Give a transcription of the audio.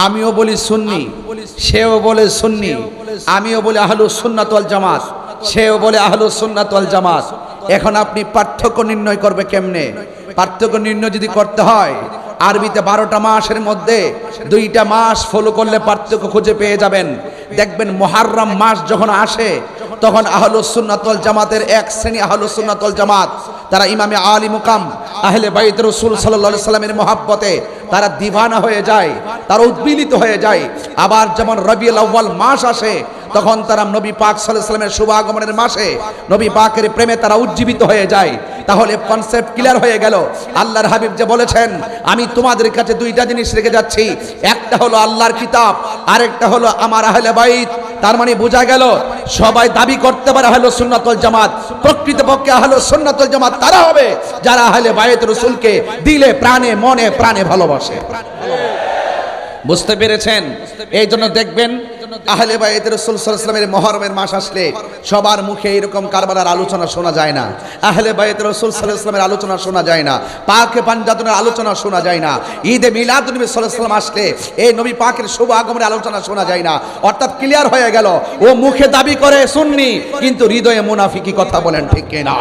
আমিও বলি সুন্নি, সেও বলে সুন্নি, আমিও বলি আহলুস সুন্নাত ওয়াল জামাত, সেও বলে আহলুস সুন্নাত ওয়াল জামাত। এখন আপনি পার্থক্য নির্ণয় করবে কেমনে? পার্থক্য নির্ণয় যদি করতে হয়, আরবিতে 12টা মাসের মধ্যে 2টা মাস ফলো করলে পার্থক্য খুঁজে পেয়ে যাবেন। দেখবেন মুহররম মাস যখন আসে তখন আহলুস সুন্নাত ওয়াল জামাতের এক শ্রেণী আহলুস সুন্নাত ওয়াল জামাত, তারা ইমামে আলী মুকাম আহলে বাইত রাসূল সাল্লাল্লাহু আলাইহি সাল্লামের মহব্বতে তারা দিওয়ানা হয়ে যায়, তারা উদ্বিলিত হয়ে যায়। আবার যেমন রবিউল আউয়াল মাস আসে তখন তারা নবী পাক সাল্লাল্লাহু আলাইহি সাল্লামের শুভ আগমনের মাসে নবী পাকের প্রেমে তারা উজ্জীবিত হয়ে যায়। তাহলে কনসেপ্ট ক্লিয়ার হয়ে গেল। আল্লাহর হাবিব যে বলেছেন, আমি তোমাদের কাছে 2টা জিনিস রেখে যাচ্ছি, একটা হলো আল্লাহর কিতাব, আরেকটা হলো আমার আহলে বাইত। তার মানে বোঝা গেল সবাই দাবি করতে পারে আহলুস সুন্নাত ওয়াল জামাত, প্রকৃতপক্ষে আহলুস সুন্নাত ওয়াল জামাত তারা হবে যারা আহলে বাইত রাসূলকে দিলে প্রাণে মনে প্রাণে ভালোবাসে। বুঝতে পেরেছেন? এই জন্য দেখবেন আহলে বাইত রাসূল সাল্লাল্লাহু আলাইহি ওয়াসাল্লামের মুহররমের মাস আসলে সবার মুখে এরকম কারবালার আলোচনা শোনা যায় না, আহলে বাইত রাসূল সাল্লাল্লাহু আলাইহি ওয়াসাল্লামের আলোচনা শোনা যায় না, পাক পাঞ্জাতনের আলোচনা শোনা যায় না, ঈদে মিলাদুন নবী সাল্লাল্লাহু আলাইহি ওয়াসাল্লাম আসলে এই নবী পাকের শুভ আগমনের আলোচনা শোনা যায় না। অর্থাৎ ক্লিয়ার হয়ে গেল, ও মুখে দাবি করে সুন্নি কিন্তু হৃদয়ে মুনাফিকি কথা বলেন, ঠিক কিনা?